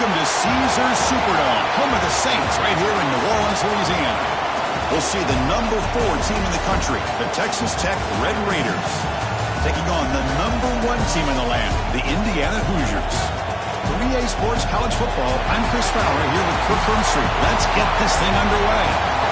Welcome to Caesars Superdome, home of the Saints, right here in New Orleans, Louisiana. We'll see the number 4 team in the country, the Texas Tech Red Raiders, taking on the number 1 team in the land, the Indiana Hoosiers. 3A Sports College Football, I'm Chris Fowler here with Kirk Herbstreit. Let's get this thing underway.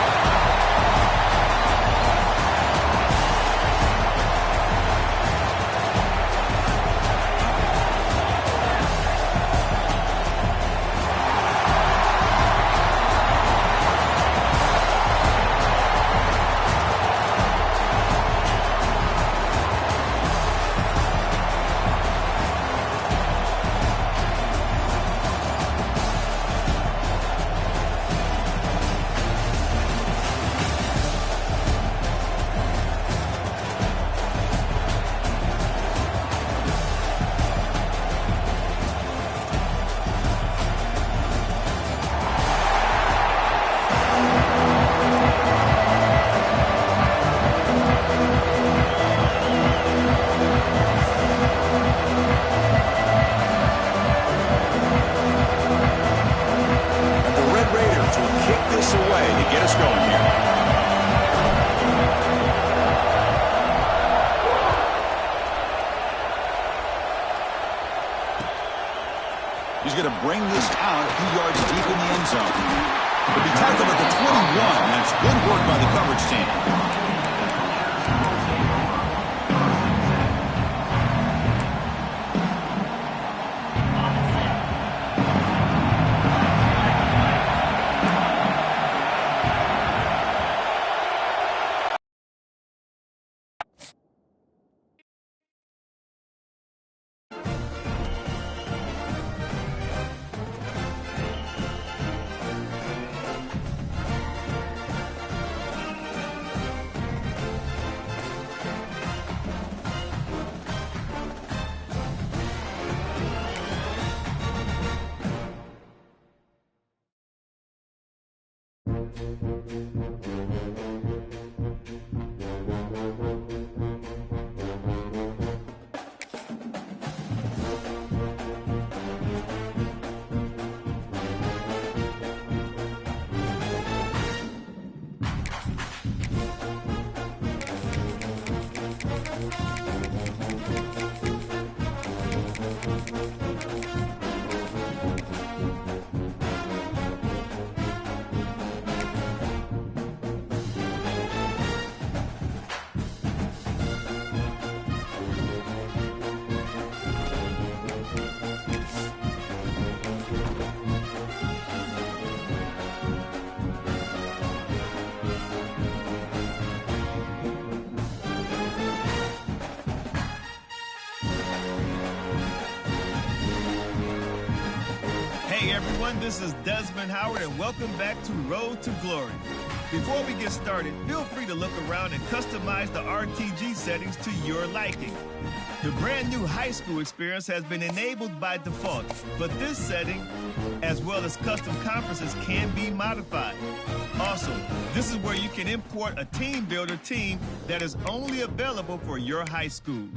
He's going to bring this out a few yards deep in the end zone. He'll be tackled at the 21. That's good work by the coverage team. Hey everyone, this is Desmond Howard and welcome back to Road to Glory. Before we get started, feel free to look around and customize the RTG settings to your liking. The brand new high school experience has been enabled by default, but this setting, as well as custom conferences, can be modified. Also, this is where you can import a team builder team that is only available for your high school.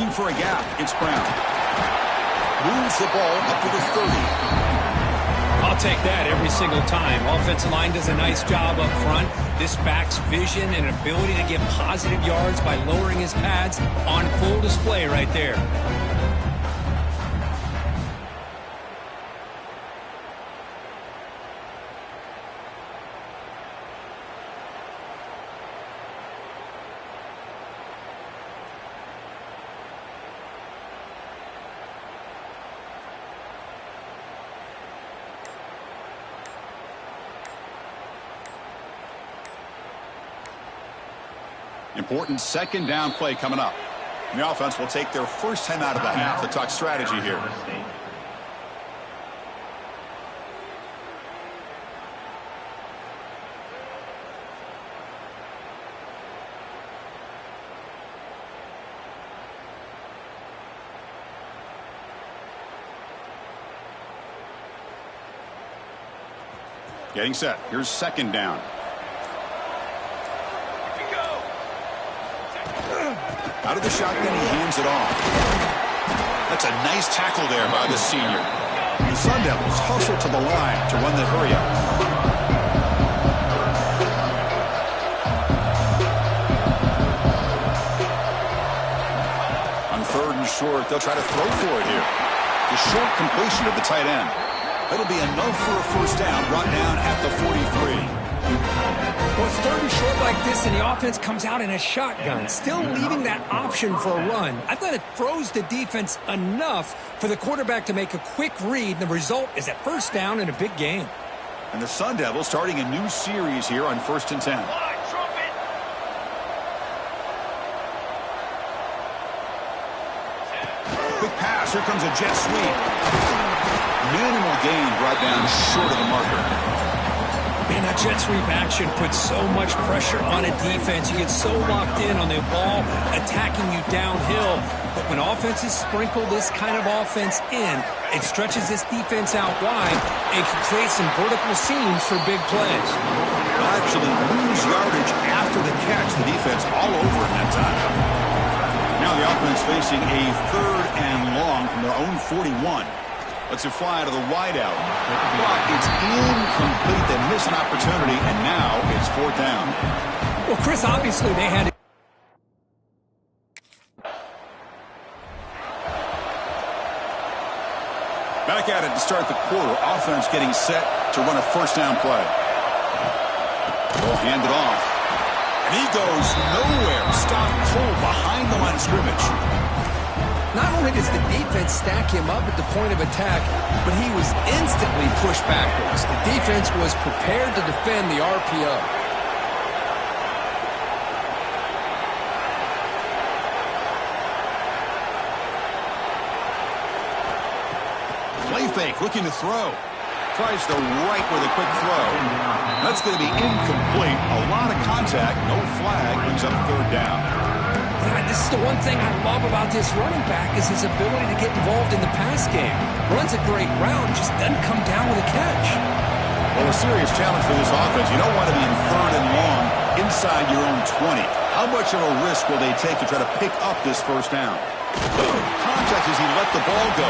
Looking for a gap. It's Brown. Moves the ball up to the 30. I'll take that every single time. Offensive line does a nice job up front. This back's vision and ability to get positive yards by lowering his pads on full display right there. Important second down play coming up. And the offense will take their first time out of the half to talk strategy here. Getting set. Here's second down. Out of the shotgun, he hands it off. That's a nice tackle there by the senior. The Sun Devils hustle to the line to run the hurry-up. On third and short, they'll try to throw for it here. The short completion of the tight end. That'll be enough for a first down, brought down at the 43. Well, it's third and short like this, and the offense comes out in a shotgun, still leaving that option for a run. I thought it throws the defense enough for the quarterback to make a quick read, and the result is a first down in a big game. And the Sun Devils starting a new series here on 1st and 10. Quick pass. Here comes a jet sweep. Minimal gain brought down short of the marker. Man, that jet sweep action puts so much pressure on a defense. You get so locked in on the ball attacking you downhill. But when offenses sprinkle this kind of offense in, it stretches this defense out wide and can create some vertical seams for big plays. They'll actually lose yardage after the catch. The defense all over in that time. Now the offense facing a third and long from their own 41. Let's it fly to the wideout. But it's incomplete. They miss an opportunity, and now it's fourth down. Well, Chris, obviously they had to. Back at it to start the quarter. Offense getting set to run a first down play. They'll hand it off. And he goes nowhere. Stopped cold behind the line of scrimmage. Not only does the defense stack him up at the point of attack, but he was instantly pushed backwards. The defense was prepared to defend the RPO. Play fake, looking to throw. Tries the right with a quick throw. That's going to be incomplete. A lot of contact, no flag, brings up third down. This is the one thing I love about this running back is his ability to get involved in the pass game. Runs a great route, just doesn't come down with a catch. Well, a serious challenge for this offense. You don't want to be in third and long inside your own 20. How much of a risk will they take to try to pick up this first down? Contact as he let the ball go.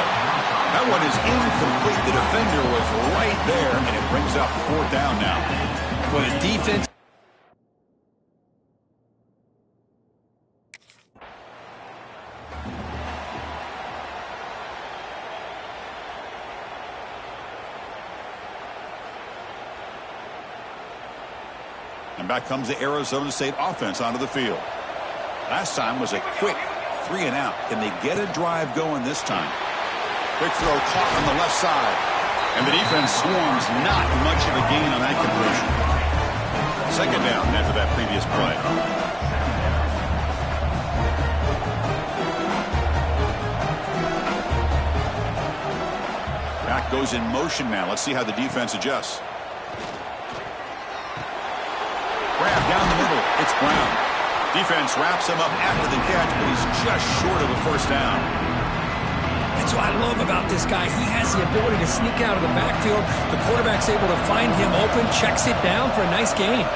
That one is incomplete. The defender was right there, and it brings up fourth down now. Well, the defense. And back comes the Arizona State offense onto the field. Last time was a quick 3 and out. Can they get a drive going this time? Quick throw caught on the left side. And the defense swarms. Not much of a gain on that completion. Second down after that previous play. Back goes in motion now. Let's see how the defense adjusts. Grab down the middle. It's Brown. Defense wraps him up after the catch, but he's just short of a first down. That's what I love about this guy. He has the ability to sneak out of the backfield. The quarterback's able to find him open, checks it down for a nice gain.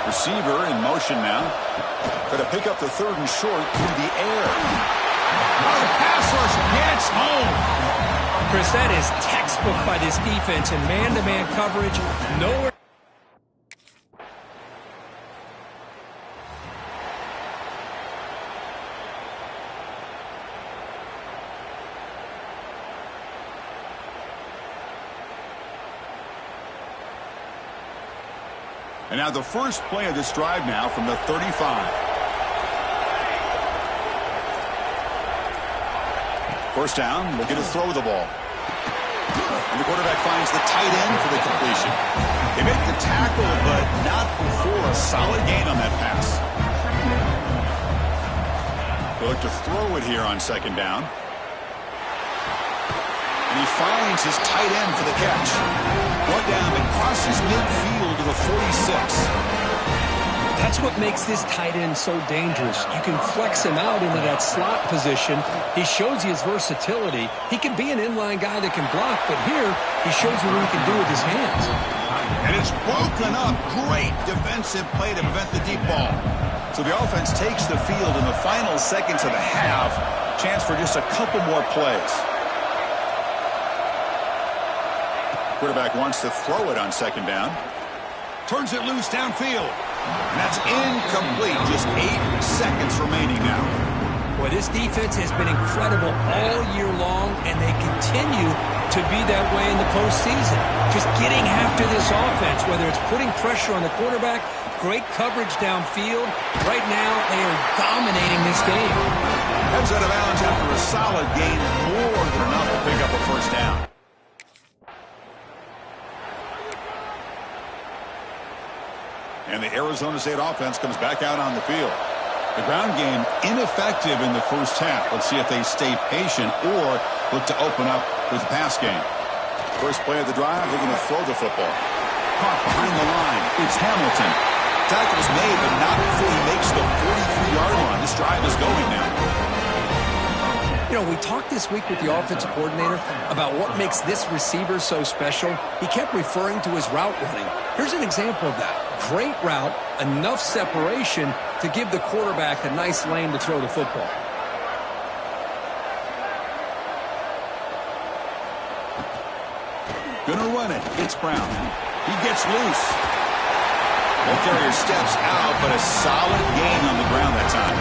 Receiver in motion now. Going to pick up the third and short through the air. Oh, the pass rush gets home. Chris, that is textbook by this defense in man-to-man coverage. Nowhere. And now the first play of this drive now from the 35. First down, looking to throw the ball. And the quarterback finds the tight end for the completion. They make the tackle, but not before a solid gain on that pass. They look to throw it here on second down. And he finds his tight end for the catch. One down and crosses midfield to the 46. That's what makes this tight end so dangerous. You can flex him out into that slot position. He shows you his versatility. He can be an inline guy that can block, but here he shows you what he can do with his hands. And it's broken up. Great defensive play to prevent the deep ball. So the offense takes the field in the final seconds of the half. Chance for just a couple more plays. Quarterback wants to throw it on second down. Turns it loose downfield. And that's incomplete. Just 8 seconds remaining now. Boy, this defense has been incredible all year long, and they continue to be that way in the postseason. Just getting after this offense, whether it's putting pressure on the quarterback, great coverage downfield. Right now, they are dominating this game. Heads out of bounds after a solid gain, more than enough to pick up a first down. And the Arizona State offense comes back out on the field. The ground game ineffective in the first half. Let's see if they stay patient or look to open up with the pass game. First play of the drive, they're going to throw the football. Caught behind the line. It's Hamilton. Tackle's made, but not before he makes the 43-yard line. This drive is going now. You know, we talked this week with the offensive coordinator about what makes this receiver so special. He kept referring to his route running. Here's an example of that. Great route, enough separation to give the quarterback a nice lane to throw the football. Gonna run it. It's Brown. He gets loose. The carrier steps out, but a solid gain on the ground that time.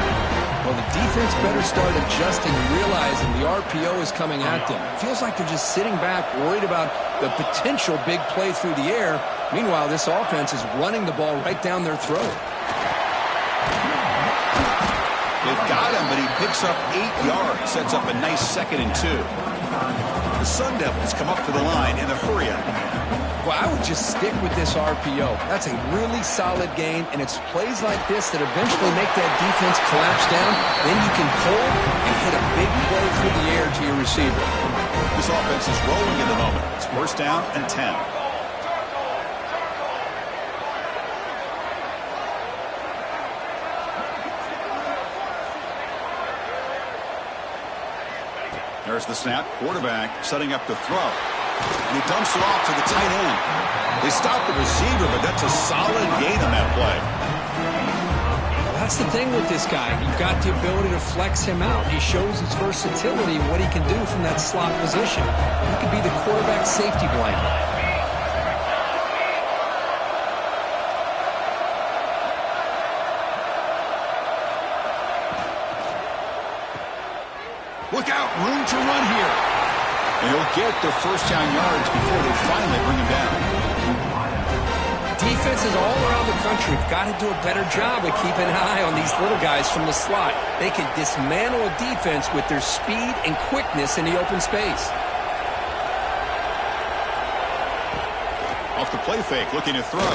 Well, the defense better start adjusting and realizing the RPO is coming at them. Feels like they're just sitting back, worried about the potential big play through the air. Meanwhile, this offense is running the ball right down their throat. They've got him, but he picks up 8 yards. Sets up a nice 2nd and 2. The Sun Devils come up to the line in a hurry-up. Well, I would just stick with this RPO. That's a really solid gain, and it's plays like this that eventually make that defense collapse down. Then you can pull and hit a big play through the air to your receiver. This offense is rolling at the moment. It's first down and 10. There's the snap. Quarterback setting up to throw. And he dumps it off to the tight end. They stop the receiver, but that's a solid gain on that play. Well, that's the thing with this guy. You've got the ability to flex him out. He shows his versatility and what he can do from that slot position. He could be the quarterback safety blanket. Look out, room to run here. And he'll get the first down yards before they finally bring him down. Defenses all around the country have got to do a better job of keeping an eye on these little guys from the slot. They can dismantle a defense with their speed and quickness in the open space. Off the play fake, looking to throw.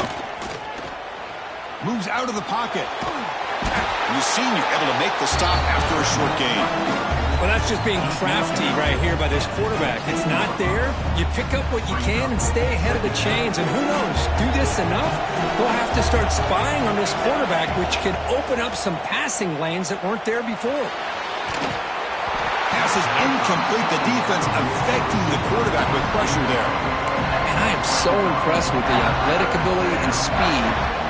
Moves out of the pocket. And the senior able to make the stop after a short gain. Well, that's just being crafty right here by this quarterback. It's not there. You pick up what you can and stay ahead of the chains. And who knows, do this enough, they'll have to start spying on this quarterback, which can open up some passing lanes that weren't there before. Pass is incomplete. The defense affecting the quarterback with pressure there. And I am so impressed with the athletic ability and speed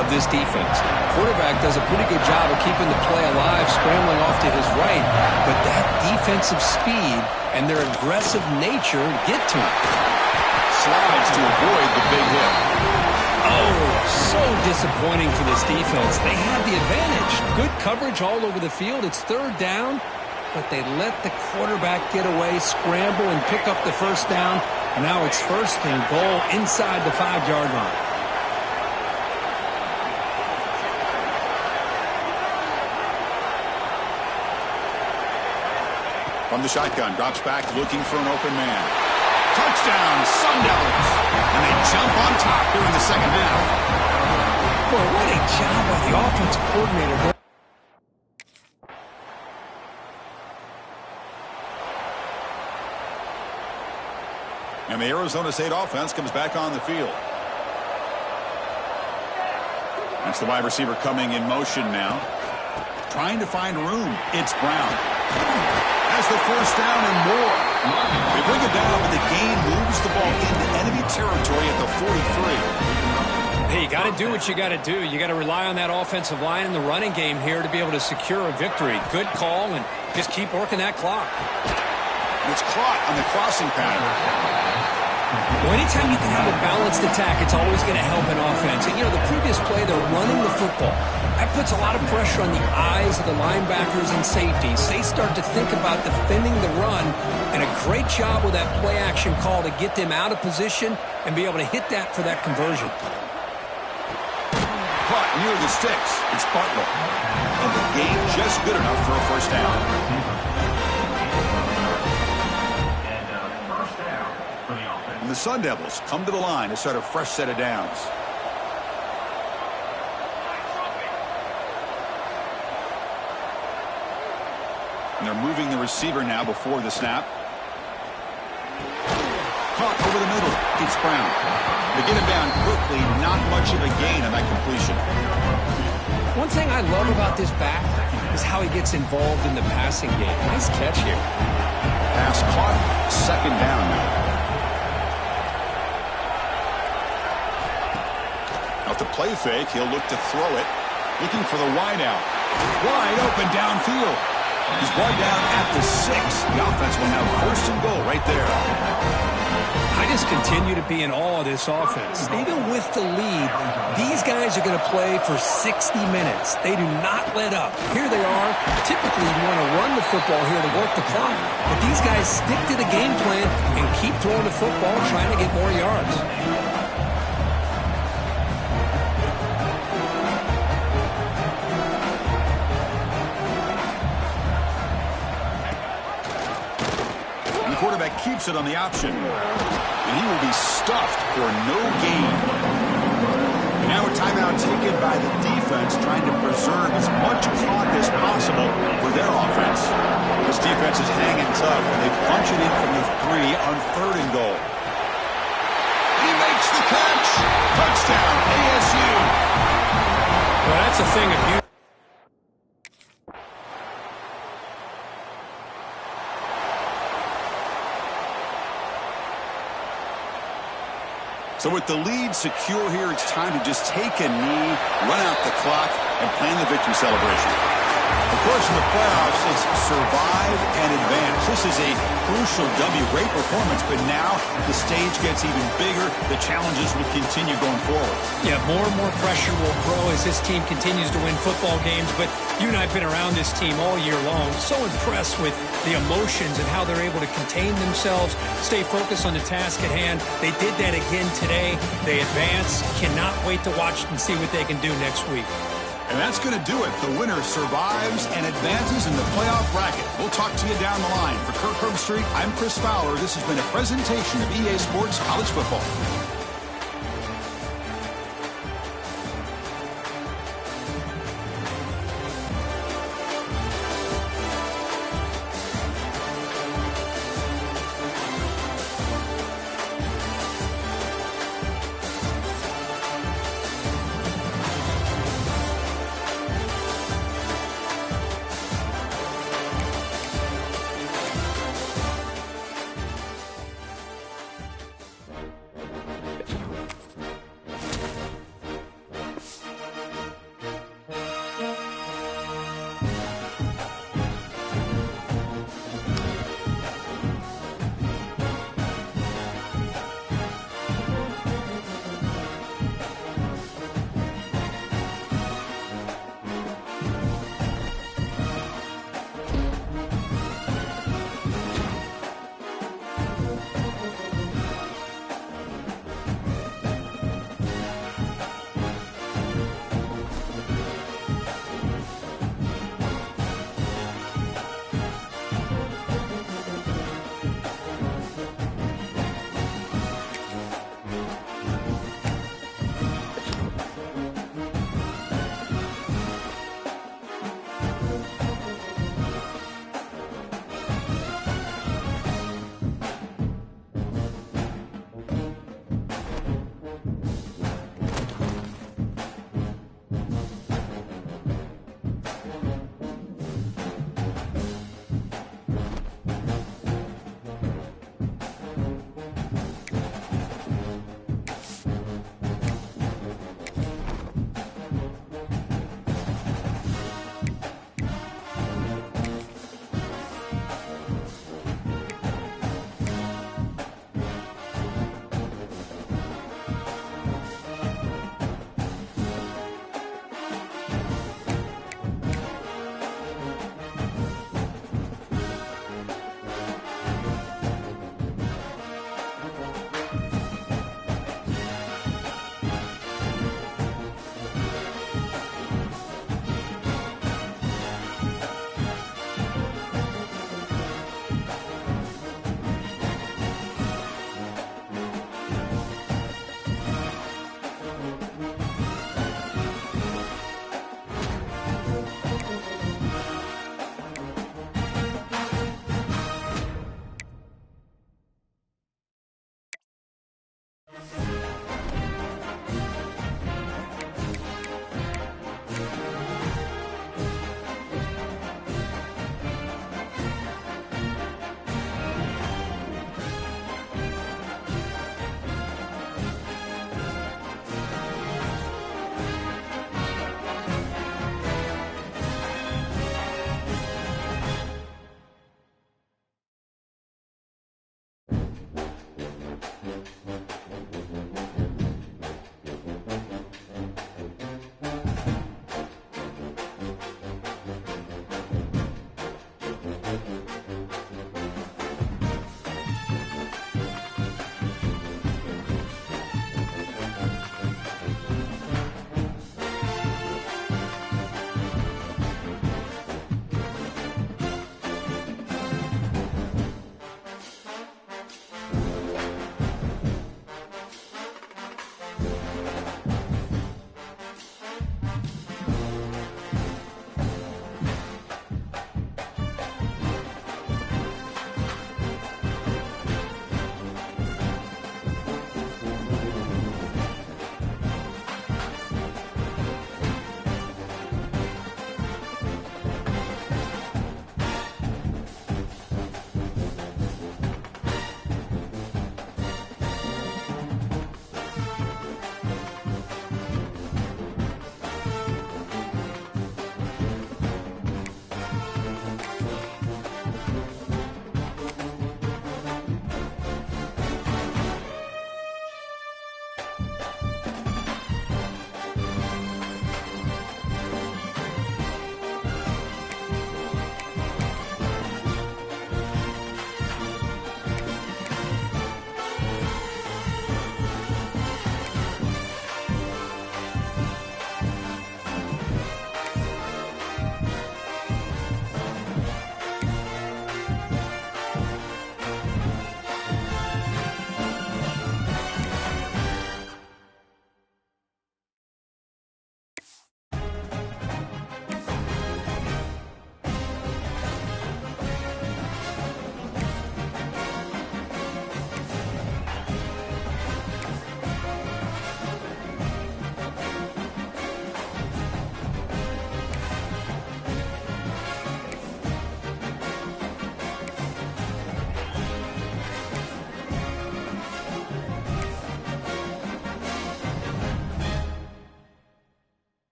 of this defense. Quarterback does a pretty good job of keeping the play alive, scrambling off to his right, but that defensive speed and their aggressive nature get to him. Slides to avoid the big hit. Oh, so disappointing for this defense. They had the advantage. Good coverage all over the field. It's third down, but they let the quarterback get away, scramble, and pick up the first down. And now it's first and goal inside the 5-yard line. From the shotgun, drops back looking for an open man. Touchdown, Sun Devils! And they jump on top here in the second half. Boy, what a job by the offensive coordinator there. And the Arizona State offense comes back on the field. That's the wide receiver coming in motion now. Trying to find room. It's Brown. Has the first down and more. They bring it down, but the gain moves the ball into enemy territory at the 43. Hey, you got to do what you got to do. You got to rely on that offensive line in the running game here to be able to secure a victory. Good call, and just keep working that clock. It's caught on the crossing pattern. Well, anytime you can have a balanced attack, it's always going to help an offense. And, you know, the previous play, they're running the football. That puts a lot of pressure on the eyes of the linebackers and safeties. They start to think about defending the run, and a great job with that play-action call to get them out of position and be able to hit that for that conversion. Caught near the sticks. It's Butler. And the gain just good enough for a first down. And the Sun Devils come to the line to start a fresh set of downs. And they're moving the receiver now before the snap. Caught over the middle. It's Brown. They get him down quickly. Not much of a gain on that completion. One thing I love about this back is how he gets involved in the passing game. Nice catch here. Pass caught. Second down now. Off the play fake, he'll look to throw it. Looking for the wide out. Wide open downfield. He's brought down at the 6. The offense will have first and goal right there. I just continue to be in awe of this offense. Even with the lead, these guys are going to play for 60 minutes. They do not let up. Here they are. Typically, you want to run the football here to work the clock. But these guys stick to the game plan and keep throwing the football, trying to get more yards. Quarterback keeps it on the option. And he will be stuffed for no gain. And now a timeout taken by the defense, trying to preserve as much clock as possible for their offense. This defense is hanging tough, and they punch it in from the 3 on third and goal. He makes the catch. Touchdown, ASU. Well, that's a thing of beauty. So with the lead secure here, it's time to just take a knee, run out the clock, and plan the victory celebration. Of course, in the playoffs, it's survive and advance. This is a crucial W. Great performance, but now the stage gets even bigger. The challenges will continue going forward. Yeah, more and more pressure will grow as this team continues to win football games. But you and I have been around this team all year long. So impressed with the emotions and how they're able to contain themselves, stay focused on the task at hand. They did that again today. They advance. Cannot wait to watch and see what they can do next week. And that's going to do it. The winner survives and advances in the playoff bracket. We'll talk to you down the line. For Kirk Herbstreit, I'm Chris Fowler. This has been a presentation of EA Sports College Football.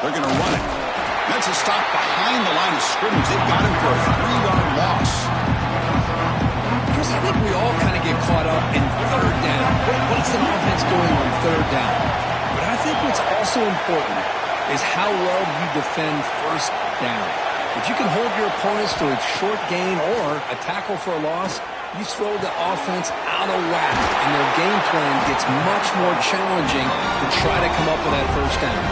They're going to run it. That's a stop behind the line of scrimmage. They've got him for a 3-yard loss. Chris, I think we all kind of get caught up in third down. What's the offense doing on third down? But I think what's also important is how well you defend first down. If you can hold your opponents to a short gain or a tackle for a loss, you throw the offense out of whack, and their game plan gets much more challenging to try to come up with that first down.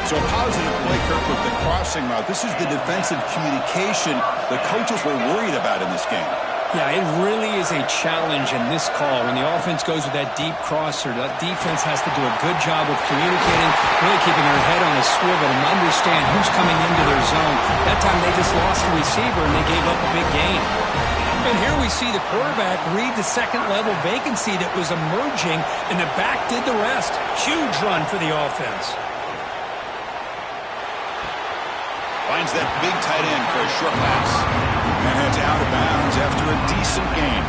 So a positive play, Kirk, with the crossing route. This is the defensive communication the coaches were worried about in this game. Yeah, it really is a challenge in this call. When the offense goes with that deep crosser, that defense has to do a good job of communicating, really keeping their head on a swivel and understand who's coming into their zone. That time they just lost the receiver and they gave up a big gain. And here we see the quarterback read the second-level vacancy that was emerging, and the back did the rest. Huge run for the offense. Finds that big tight end for a short pass. And heads out of bounds after a decent gain.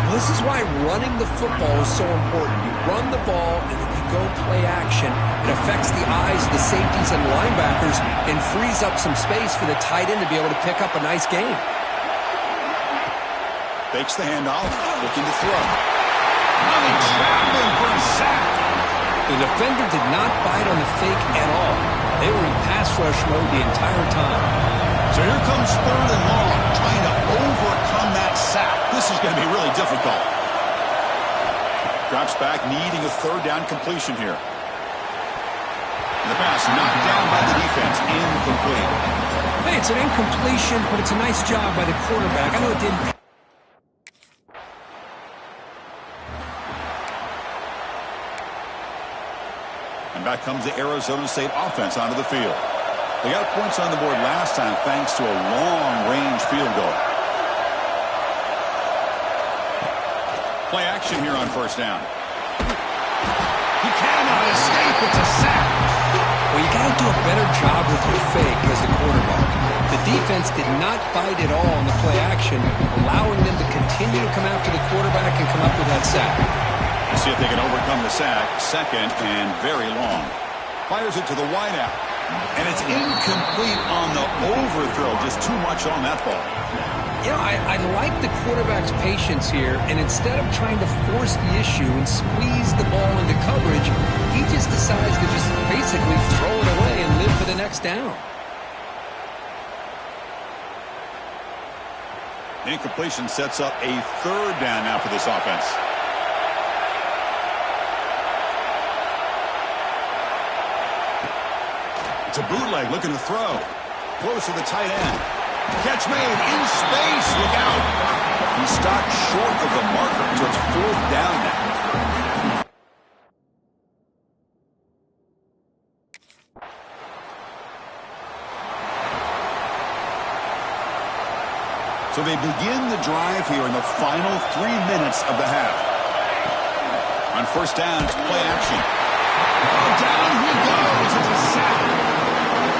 Well, this is why running the football is so important. You run the ball, and then you go play action. It affects the eyes of the safeties and linebackers and frees up some space for the tight end to be able to pick up a nice gain. Fakes the handoff, looking to throw. And he trapped him for a sack. The defender did not bite on the fake at all. They were in pass rush mode the entire time. So here comes third and long, trying to overcome that sack. This is going to be really difficult. Drops back, needing a third down completion here. And the pass knocked down by the defense, incomplete. Hey, it's an incompletion, but it's a nice job by the quarterback. I know it didn't. And back comes the Arizona State offense onto the field. They got points on the board last time thanks to a long-range field goal. Play action here on first down. He cannot escape. It's a sack. Well, you got to do a better job with your fake as the quarterback. The defense did not bite at all on the play action, allowing them to continue to come after the quarterback and come up with that sack. Let's see if they can overcome the sack. Second and very long. Fires it to the wideout. And it's incomplete on the overthrow. Just too much on that ball. You know, I like the quarterback's patience here, and instead of trying to force the issue and squeeze the ball into coverage, he just decides to just basically throw it away and live for the next down. Incompletion sets up a third down now for this offense. It's a bootleg looking to throw. Close to the tight end. Catch made in space. Look out. He stopped short of the marker, so it's fourth down now. So they begin the drive here in the final 3 minutes of the half. On first down, it's play action. Down he goes. It's a sack.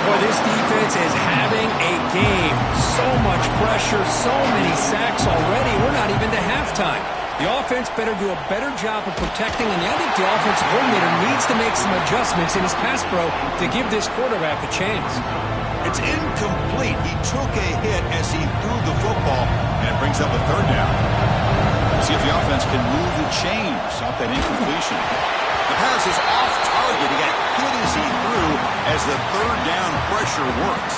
Boy, this defense is having a game. So much pressure, so many sacks already. We're not even to halftime. The offense better do a better job of protecting, and I think the offensive coordinator needs to make some adjustments in his pass pro to give this quarterback a chance. It's incomplete. He took a hit as he threw the football, and it brings up a third down. We'll see if the offense can move the chains off that incompletion. The pass is off target. He got hit as he threw as the third down pressure works.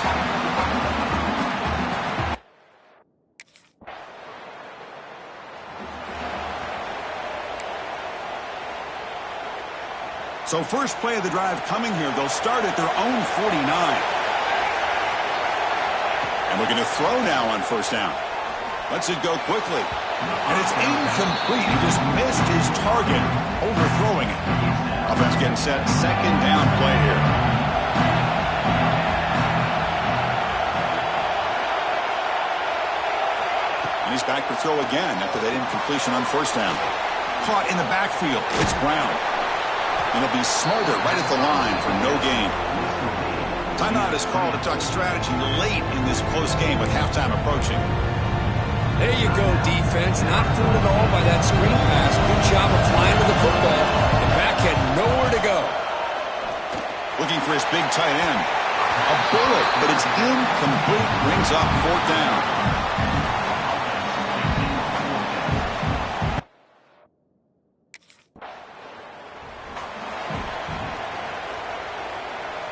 So first play of the drive coming here. They'll start at their own 49. And we're going to throw now on first down. Lets it go quickly. And it's incomplete. He just missed his target, overthrowing it. Offense getting set. Second down play here. And he's back to throw again after that incompletion on first down. Caught in the backfield. It's Brown. And he'll be smarter right at the line for no gain. Timeout is called to talk strategy late in this close game with halftime approaching. There you go, defense. Not fooled at all by that screen pass. Good job of flying to the football. The back had nowhere to go. Looking looking for his big tight end. A bullet, but it's incomplete. Brings up 4th down.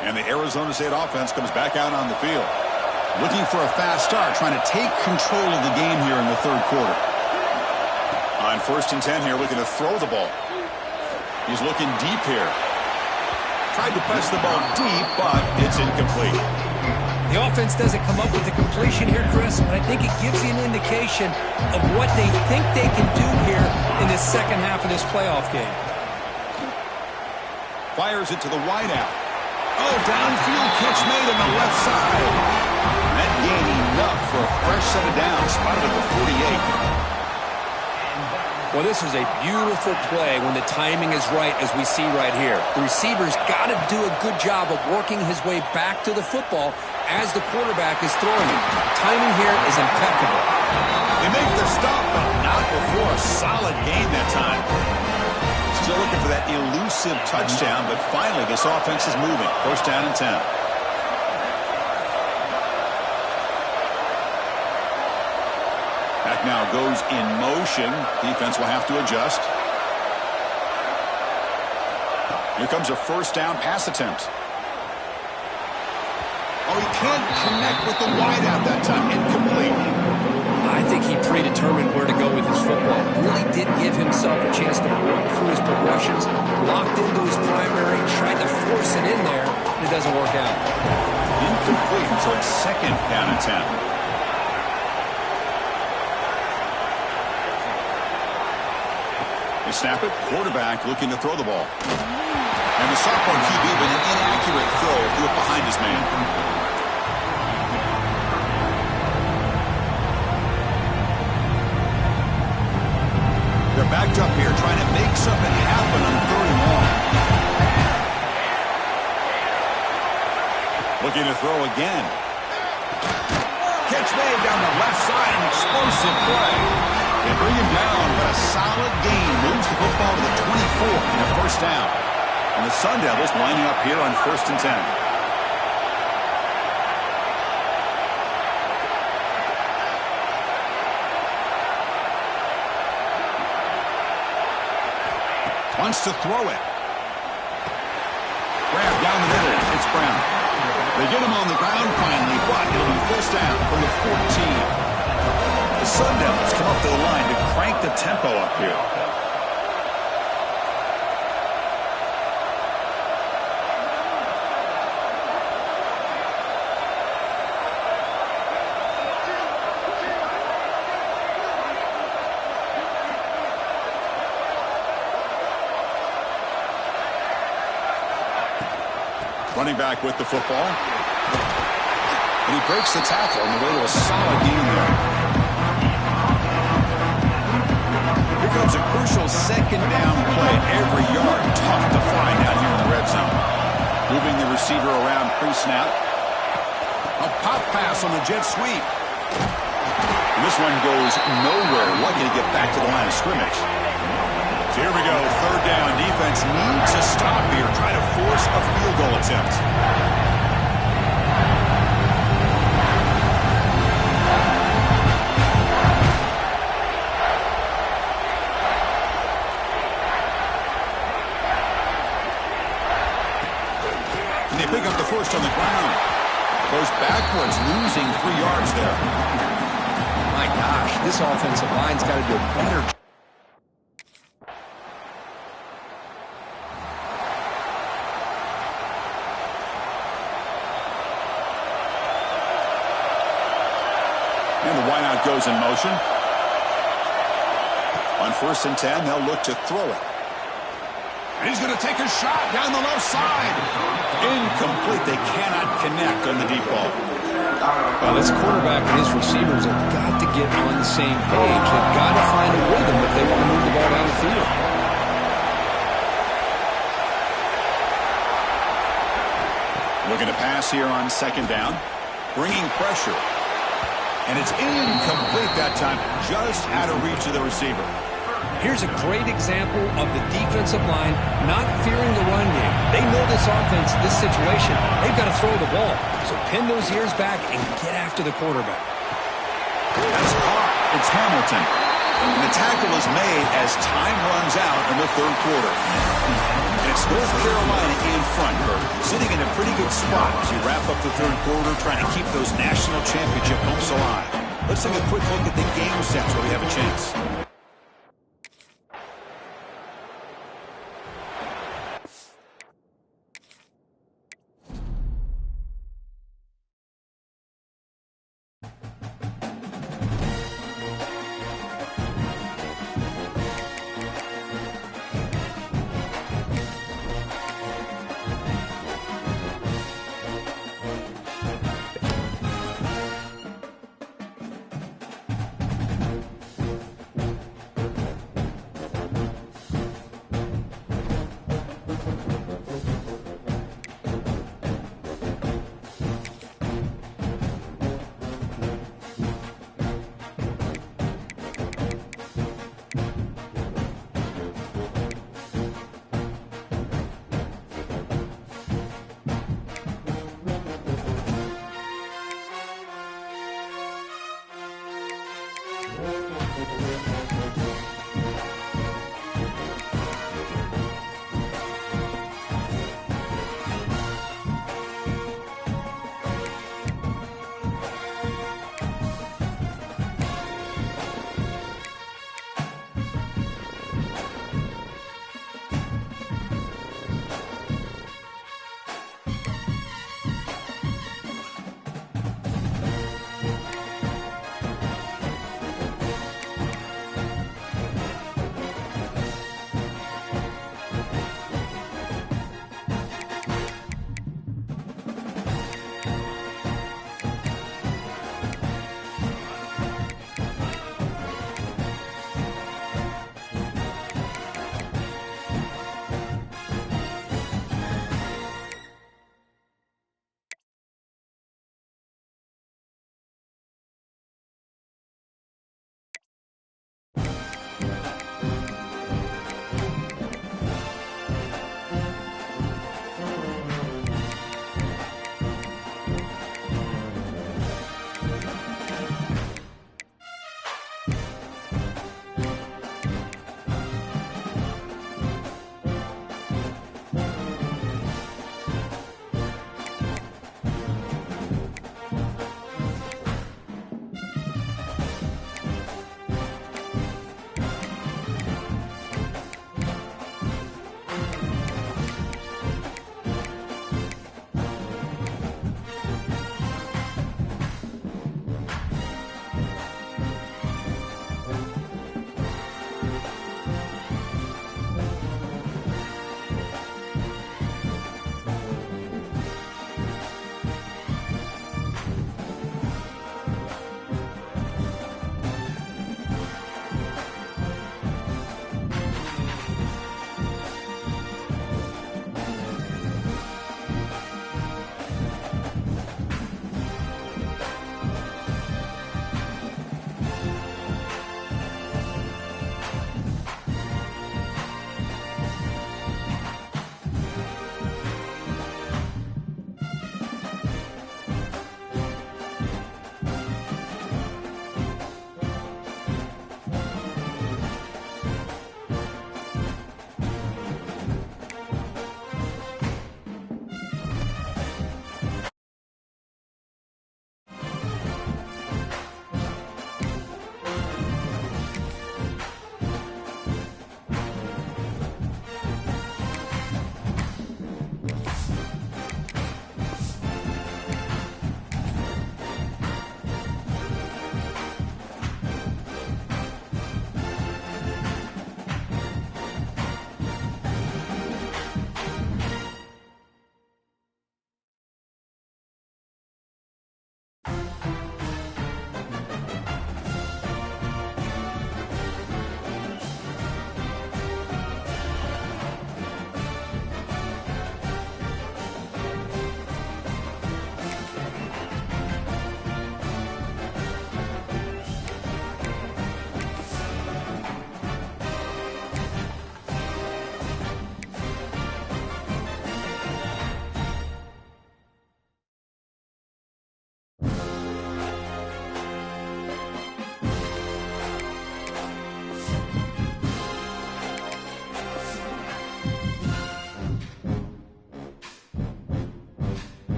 And the Arizona State offense comes back out on the field. Looking for a fast start, trying to take control of the game here in the 3rd quarter. On 1st and 10 here, looking to throw the ball. He's looking deep here. Tried to press the ball deep, but it's incomplete. The offense doesn't come up with the completion here, Chris, but I think it gives you an indication of what they think they can do here in this second half of this playoff game. Fires it to the wideout. Oh, downfield catch made on the left side. That gained enough for a fresh set of downs. Spotted at the 48. Well, this is a beautiful play when the timing is right, as we see right here. The receiver's got to do a good job of working his way back to the football as the quarterback is throwing it. Timing here is impeccable. They make the stop, but not before a solid gain that time. Still looking for that elusive touchdown, but finally this offense is moving. 1st down and 10. Back now goes in motion. Defense will have to adjust. Here comes a 1st down pass attempt. Oh, he can't connect with the wideout that time. Incomplete. I think he predetermined where to go with his football. Really did give himself a chance to work through his progressions, locked into his primary, tried to force it in there, and it doesn't work out. Incomplete, so it's 2nd down and 10. They snap it, quarterback looking to throw the ball. And the sophomore QB with an inaccurate throw threw it behind his man. They're backed up here, trying to make something happen on 3rd and long. Looking to throw again. Catch made down the left side, an explosive play. They bring him down, but a solid gain moves the football to the 24 and a 1st down. And the Sun Devils lining up here on 1st and 10. Wants to throw it. Grab down the middle. It's Brown. They get him on the ground finally, but it'll be 1st down from the 14. The Sun Devils come up to the line to crank the tempo up here. Running back with the football. And he breaks the tackle on the way to a solid gain there. Here comes a crucial 2nd down play. Every yard tough to find out here in the red zone. Moving the receiver around pre-snap. A pop pass on the jet sweep. And this one goes nowhere. Lucky to get back to the line of scrimmage. So here we go, 3rd down. Defense needs to stop here, try to force a field goal attempt. And they pick up the 1st on the ground. Goes backwards, losing 3 yards there. My gosh, this offensive line's got to do a better job. And the wideout goes in motion. On 1st and 10, they'll look to throw it. And he's going to take a shot down the left side. Incomplete. They cannot connect on the deep ball. Well, this quarterback and his receivers have got to get on the same page. They've got to find a rhythm if they want to move the ball down the field. Looking to pass here on 2nd down. Bringing pressure. And it's incomplete that time. Just out of reach of the receiver. Here's a great example of the defensive line not fearing the run game. They know this offense, this situation, they've got to throw the ball. So pin those ears back and get after the quarterback. That's caught. It's Hamilton. And the tackle is made as time runs out in the third quarter. And it's North Carolina in front, sitting in a pretty good spot as you wrap up the third quarter, trying to keep those national championship hopes alive. Let's take a quick look at the game sets where we have a chance.